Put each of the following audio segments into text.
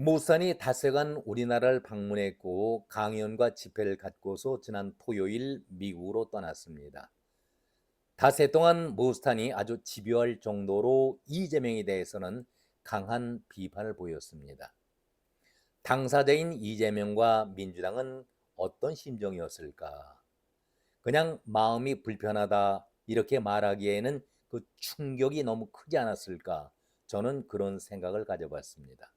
모산이 닷새간 우리나라를 방문했고 강연과 집회를 갖고서 지난 토요일 미국으로 떠났습니다. 닷새 동안 모스탄이 아주 집요할 정도로 이재명에 대해서는 강한 비판을 보였습니다. 당사자인 이재명과 민주당은 어떤 심정이었을까? 그냥 마음이 불편하다 이렇게 말하기에는 그 충격이 너무 크지 않았을까? 저는 그런 생각을 가져봤습니다.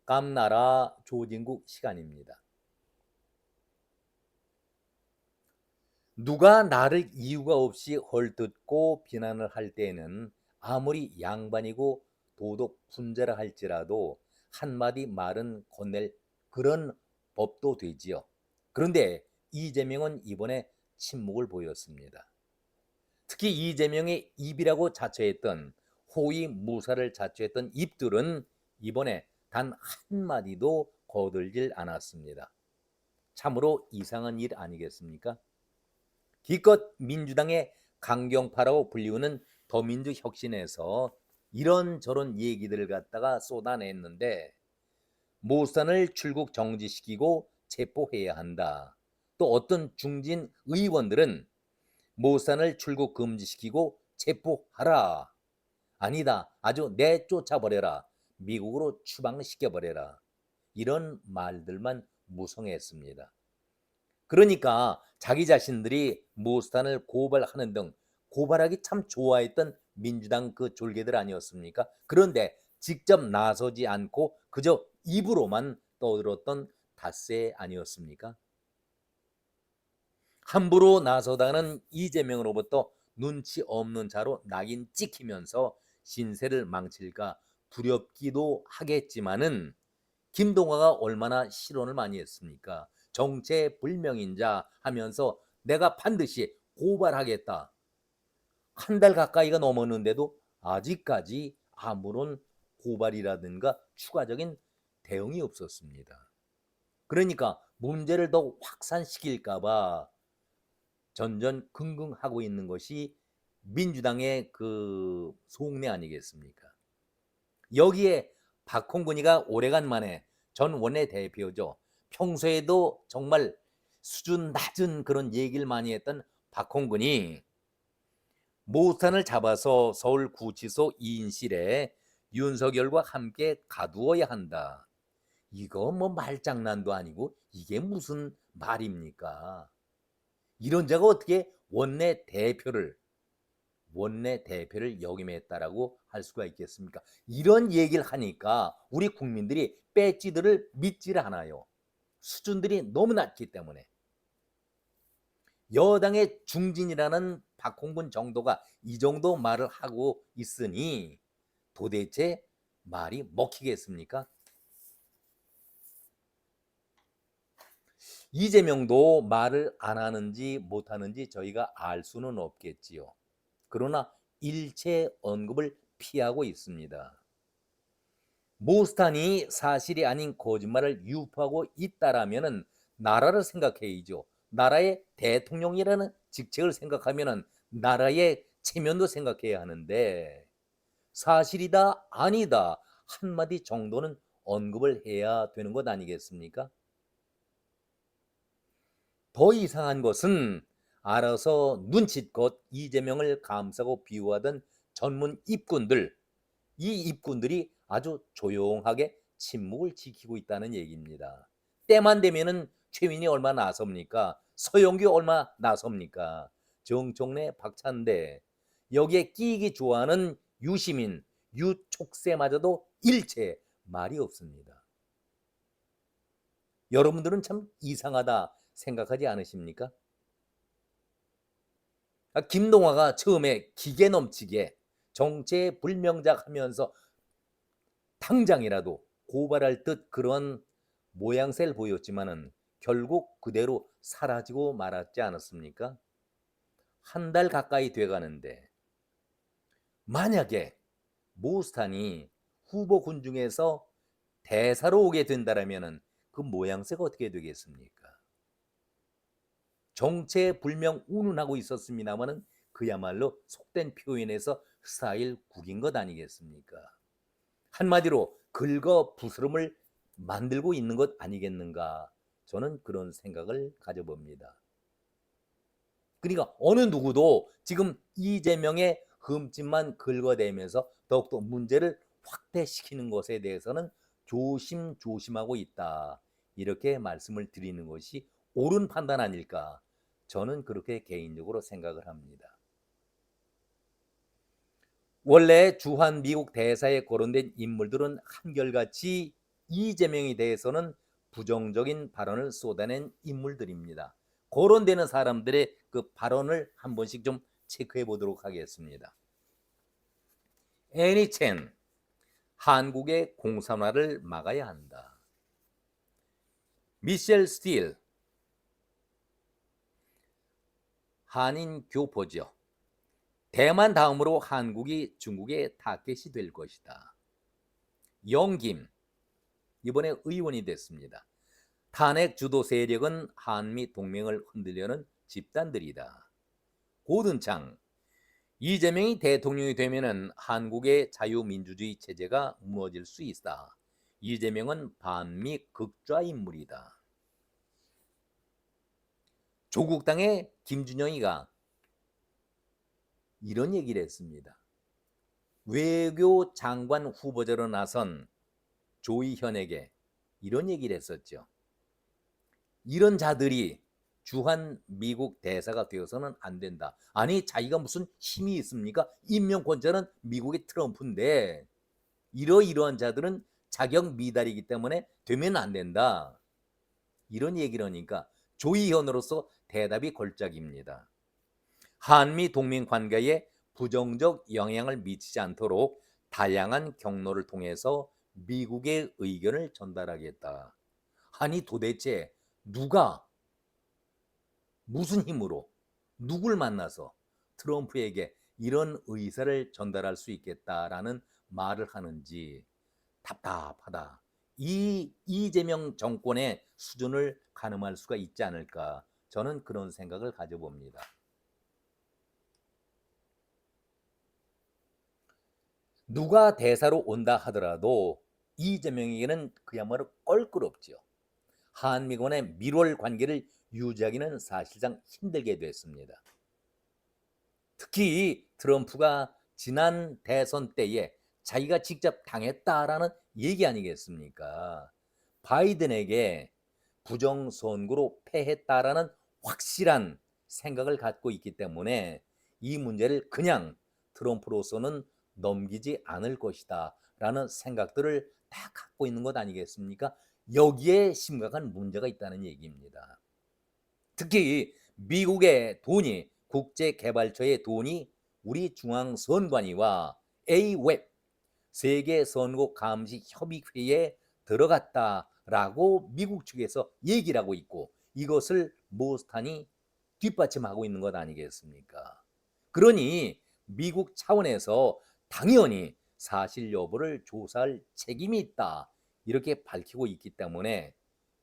깜나라 조진국 시간입니다. 누가 나를 이유가 없이 헐뜯고 비난을 할 때에는 아무리 양반이고 도덕 분자라 할지라도 한마디 말은 건넬 그런 법도 되지요. 그런데 이재명은 이번에 침묵을 보였습니다. 특히 이재명의 입이라고 자처했던 호위 무사를 자처했던 입들은 이번에 단 한마디도 거들질 않았습니다. 참으로 이상한 일 아니겠습니까? 기껏 민주당의 강경파라고 불리우는 더민주혁신에서 이런저런 얘기들을 갖다가 쏟아냈는데 모산을 출국 정지시키고 체포해야 한다. 또 어떤 중진 의원들은 모산을 출국 금지시키고 체포하라. 아니다. 아주 내쫓아버려라. 미국으로 추방시켜버려라. 이런 말들만 무성했습니다. 그러니까 자기 자신들이 모스탄을 고발하는 등 고발하기 참 좋아했던 민주당 그 졸개들 아니었습니까? 그런데 직접 나서지 않고 그저 입으로만 떠들었던 닷새 아니었습니까? 함부로 나서다는 이재명으로부터 눈치 없는 자로 낙인 찍히면서 신세를 망칠까 두렵기도 하겠지만은 김동완가 얼마나 실언을 많이 했습니까? 정체불명인자 하면서 내가 반드시 고발하겠다. 한 달 가까이가 넘었는데도 아직까지 아무런 고발이라든가 추가적인 대응이 없었습니다. 그러니까 문제를 더 확산시킬까봐 전전긍긍하고 있는 것이 민주당의 그 속내 아니겠습니까? 여기에 박홍근이가 오래간만에 전 원내대표죠. 평소에도 정말 수준 낮은 그런 얘기를 많이 했던 박홍근이 모탄을 잡아서 서울구치소 2인실에 윤석열과 함께 가두어야 한다. 이거 뭐 말장난도 아니고 이게 무슨 말입니까? 이런 자가 어떻게 원내대표를 역임했다라고 할 수가 있겠습니까? 이런 얘기를 하니까 우리 국민들이 배지들을 믿지를 않아요. 수준들이 너무 낮기 때문에. 여당의 중진이라는 박홍근 정도가 이 정도 말을 하고 있으니 도대체 말이 먹히겠습니까? 이재명도 말을 안 하는지 못 하는지 저희가 알 수는 없겠지요. 그러나 일체 언급을 피하고 있습니다. 모스탄이 사실이 아닌 거짓말을 유포하고 있다라면은 나라를 생각해야죠. 나라의 대통령이라는 직책을 생각하면은 나라의 체면도 생각해야 하는데 사실이다 아니다 한마디 정도는 언급을 해야 되는 것 아니겠습니까? 더 이상한 것은 알아서 눈치껏 이재명을 감싸고 비호하던 전문 입군들, 이 입군들이 아주 조용하게 침묵을 지키고 있다는 얘기입니다. 때만 되면은 최민희 얼마 나섭니까? 서영규 얼마 나섭니까? 정청래, 박찬대 여기에 끼기 좋아하는 유시민, 유촉새마저도 일체 말이 없습니다. 여러분들은 참 이상하다 생각하지 않으십니까? 김동화가 처음에 기계 넘치게 정체불명작 하면서 당장이라도 고발할 듯 그런 모양새를 보였지만은 결국 그대로 사라지고 말았지 않았습니까? 한 달 가까이 돼가는데 만약에 모스탄이 후보군 중에서 대사로 오게 된다라면은 그 모양새가 어떻게 되겠습니까? 정체불명 운운하고 있었습니다마는 그야말로 속된 표현에서 스타일 국인 것 아니겠습니까? 한마디로 긁어 부스럼을 만들고 있는 것 아니겠는가? 저는 그런 생각을 가져봅니다. 그러니까 어느 누구도 지금 이재명의 흠집만 긁어대면서 더욱더 문제를 확대시키는 것에 대해서는 조심조심하고 있다. 이렇게 말씀을 드리는 것이 옳은 판단 아닐까? 저는 그렇게 개인적으로 생각을 합니다. 원래 주한 미국 대사에 거론된 인물들은 한결같이 이재명에 대해서는 부정적인 발언을 쏟아낸 인물들입니다. 거론되는 사람들의 그 발언을 한 번씩 좀 체크해 보도록 하겠습니다. 애니 첸, 한국의 공산화를 막아야 한다. 미셸 스틸, 한인 교포죠. 대만 다음으로 한국이 중국의 타겟이 될 것이다. 영김, 이번에 의원이 됐습니다. 탄핵 주도 세력은 한미 동맹을 흔들려는 집단들이다. 고든창, 이재명이 대통령이 되면은 한국의 자유민주주의 체제가 무너질 수 있다. 이재명은 반미 극좌 인물이다. 조국당의 김준영이가 이런 얘기를 했습니다. 외교 장관 후보자로 나선 조희현에게 이런 얘기를 했었죠. 이런 자들이 주한 미국 대사가 되어서는 안 된다. 아니 자기가 무슨 힘이 있습니까? 임명권자는 미국의 트럼프인데 이러이러한 자들은 자격 미달이기 때문에 되면 안 된다. 이런 얘기를 하니까 조희현으로서 대답이 걸작입니다. 한미 동맹 관계에 부정적 영향을 미치지 않도록 다양한 경로를 통해서 미국의 의견을 전달하겠다. 아니 도대체 누가 무슨 힘으로 누굴 만나서 트럼프에게 이런 의사를 전달할 수 있겠다라는 말을 하는지 답답하다. 이 이재명 정권의 수준을 가늠할 수가 있지 않을까? 저는 그런 생각을 가져봅니다. 누가 대사로 온다 하더라도 이재명에게는 그야말로 껄끄럽죠. 한미 간의 밀월 관계를 유지하기는 사실상 힘들게 됐습니다. 특히 트럼프가 지난 대선 때에 자기가 직접 당했다라는 얘기 아니겠습니까? 바이든에게 부정선거로 패했다라는 확실한 생각을 갖고 있기 때문에 이 문제를 그냥 트럼프로서는 넘기지 않을 것이다 라는 생각들을 다 갖고 있는 것 아니겠습니까? 여기에 심각한 문제가 있다는 얘기입니다. 특히 미국의 돈이 국제개발처의 돈이 우리 중앙선관위와 AWEB 세계선거감시협의회에 들어갔다라고 미국 측에서 얘기를 하고 있고 이것을 모스탄이 뒷받침하고 있는 것 아니겠습니까? 그러니 미국 차원에서 당연히 사실 여부를 조사할 책임이 있다 이렇게 밝히고 있기 때문에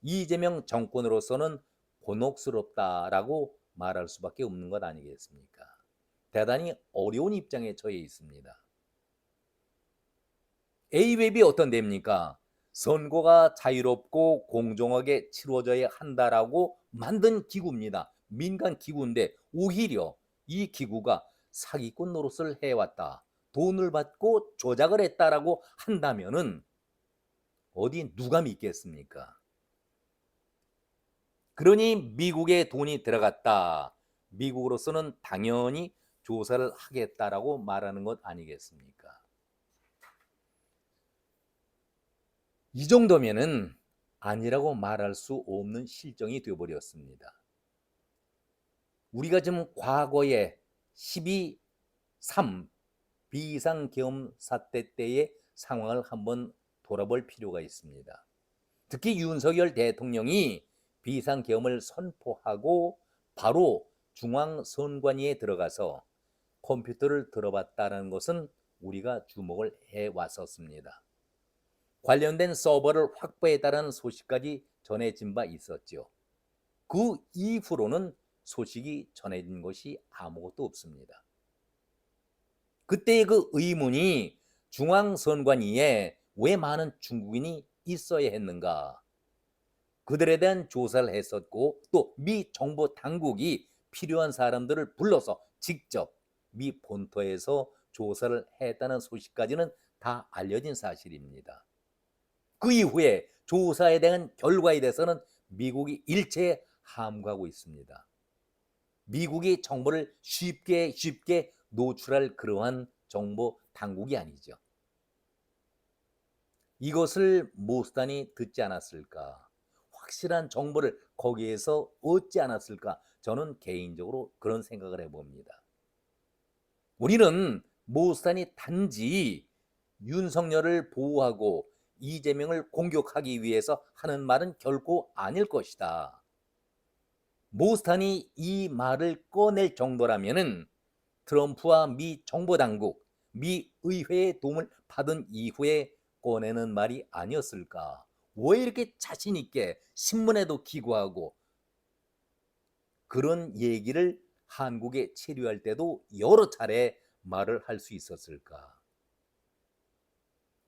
이재명 정권으로서는 곤혹스럽다라고 말할 수밖에 없는 것 아니겠습니까? 대단히 어려운 입장에 처해 있습니다. A웹이 어떤 데입니까? 선거가 자유롭고 공정하게 치러져야 한다라고 만든 기구입니다. 민간 기구인데 오히려 이 기구가 사기꾼 노릇을 해왔다. 돈을 받고 조작을 했다라고 한다면은 어디 누가 믿겠습니까? 그러니 미국에 돈이 들어갔다. 미국으로서는 당연히 조사를 하겠다라고 말하는 것 아니겠습니까? 이 정도면은 아니라고 말할 수 없는 실정이 되어버렸습니다. 우리가 지금 과거에 12.3 비상계엄 사태 때의 상황을 한번 돌아볼 필요가 있습니다. 특히 윤석열 대통령이 비상계엄을 선포하고 바로 중앙선관위에 들어가서 컴퓨터를 들어봤다는 것은 우리가 주목을 해왔었습니다. 관련된 서버를 확보했다는 소식까지 전해진 바 있었죠. 그 이후로는 소식이 전해진 것이 아무것도 없습니다. 그때의 그 의문이 중앙선관위에 왜 많은 중국인이 있어야 했는가? 그들에 대한 조사를 했었고 또 미 정보 당국이 필요한 사람들을 불러서 직접 미 본토에서 조사를 했다는 소식까지는 다 알려진 사실입니다. 그 이후에 조사에 대한 결과에 대해서는 미국이 일체 함구하고 있습니다. 미국이 정보를 쉽게 노출할 그러한 정보 당국이 아니죠. 이것을 모스탄이 듣지 않았을까? 확실한 정보를 거기에서 얻지 않았을까? 저는 개인적으로 그런 생각을 해봅니다. 우리는 모스탄이 단지 윤석열을 보호하고 이재명을 공격하기 위해서 하는 말은 결코 아닐 것이다. 모스탄이 이 말을 꺼낼 정도라면은 트럼프와 미 정보당국, 미 의회의 도움을 받은 이후에 꺼내는 말이 아니었을까? 왜 이렇게 자신 있게 신문에도 기고하고 그런 얘기를 한국에 체류할 때도 여러 차례 말을 할 수 있었을까?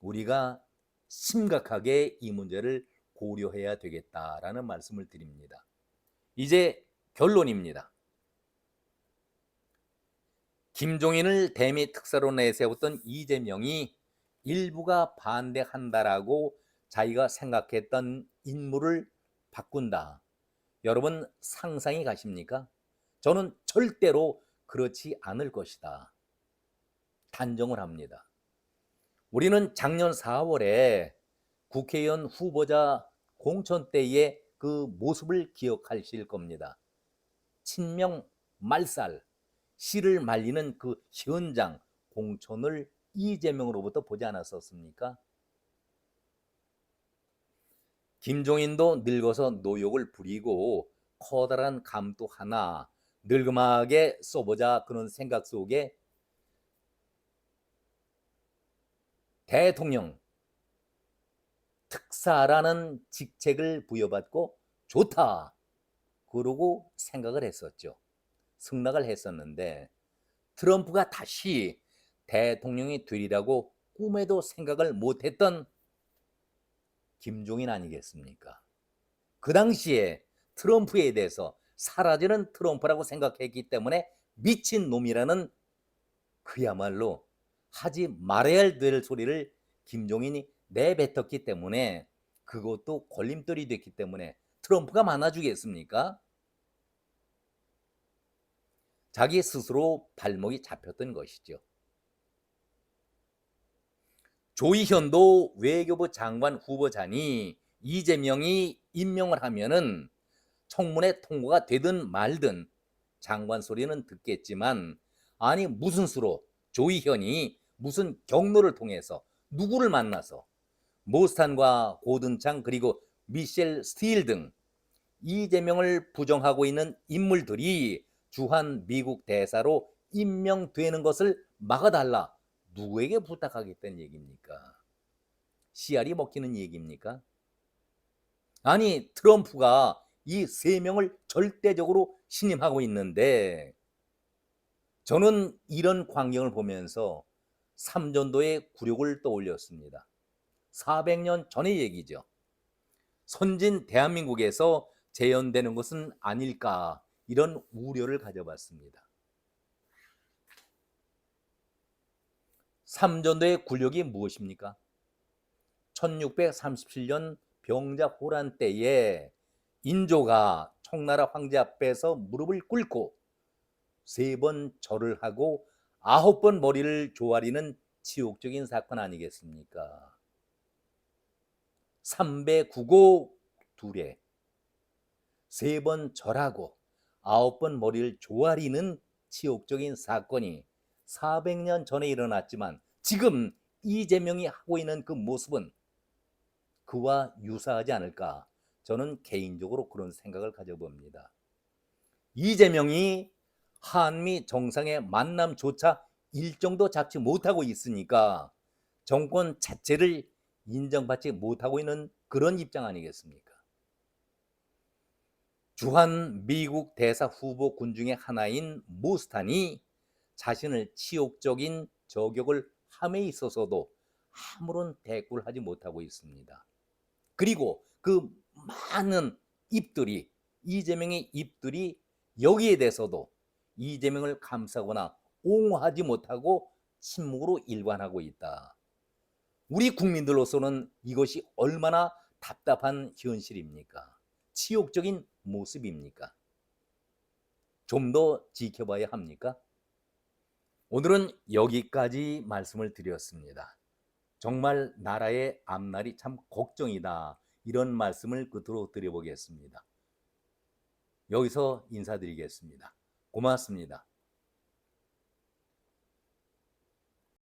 우리가 심각하게 이 문제를 고려해야 되겠다라는 말씀을 드립니다. 이제 결론입니다. 김종인을 대미 특사로 내세웠던 이재명이 일부가 반대한다라고 자기가 생각했던 인물을 바꾼다. 여러분 상상이 가십니까? 저는 절대로 그렇지 않을 것이다. 단정을 합니다. 우리는 작년 4월에 국회의원 후보자 공천 때의 그 모습을 기억하실 겁니다. 친명 말살, 씨를 말리는 그 현장 공천을 이재명으로부터 보지 않았었습니까? 김종인도 늙어서 노욕을 부리고 커다란 감도 하나 늙음하게 써보자 그런 생각 속에 대통령 특사라는 직책을 부여받고 좋다 그러고 생각을 했었죠. 승낙을 했었는데 트럼프가 다시 대통령이 되리라고 꿈에도 생각을 못했던 김종인 아니겠습니까? 그 당시에 트럼프에 대해서 사라지는 트럼프라고 생각했기 때문에 미친 놈이라는 그야말로 하지 말아야 될 소리를 김종인이 내뱉었기 때문에 그것도 걸림돌이 됐기 때문에 트럼프가 만나주겠습니까? 자기 스스로 발목이 잡혔던 것이죠. 조희현도 외교부 장관 후보자니 이재명이 임명을 하면은 청문회 통과가 되든 말든 장관 소리는 듣겠지만 아니 무슨 수로 조희현이 무슨 경로를 통해서 누구를 만나서 모스탄과 고든창 그리고 미셸 스틸 등 이재명을 부정하고 있는 인물들이 주한 미국 대사로 임명되는 것을 막아달라. 누구에게 부탁하겠다는 얘기입니까? 씨알이 먹히는 얘기입니까? 아니 트럼프가 이 세 명을 절대적으로 신임하고 있는데 저는 이런 광경을 보면서 삼전도의 굴욕을 떠올렸습니다. 400년 전의 얘기죠. 선진 대한민국에서 재현되는 것은 아닐까 이런 우려를 가져봤습니다. 삼전도의 굴욕이 무엇입니까? 1637년 병자호란 때에 인조가 청나라 황제 앞에서 무릎을 꿇고 3번 절을 하고 9번 머리를 조아리는 치욕적인 사건 아니겠습니까? 삼배 구고 둘에 3번 절하고 9번 머리를 조아리는 치욕적인 사건이 400년 전에 일어났지만 지금 이재명이 하고 있는 그 모습은 그와 유사하지 않을까? 저는 개인적으로 그런 생각을 가져봅니다. 이재명이 한미 정상의 만남조차 일정도 잡지 못하고 있으니까 정권 자체를 인정받지 못하고 있는 그런 입장 아니겠습니까? 주한 미국 대사 후보군 중에 하나인 모스탄이 자신을 치욕적인 저격을 함에 있어서도 아무런 대꾸를 하지 못하고 있습니다. 그리고 그 많은 입들이, 이재명의 입들이 여기에 대해서도 이재명을 감싸거나 옹호하지 못하고 침묵으로 일관하고 있다. 우리 국민들로서는 이것이 얼마나 답답한 현실입니까? 치욕적인 모습입니까? 좀 더 지켜봐야 합니까? 오늘은 여기까지 말씀을 드렸습니다. 정말 나라의 앞날이 참 걱정이다. 이런 말씀을 끝으로 드려보겠습니다. 여기서 인사드리겠습니다. 고맙습니다.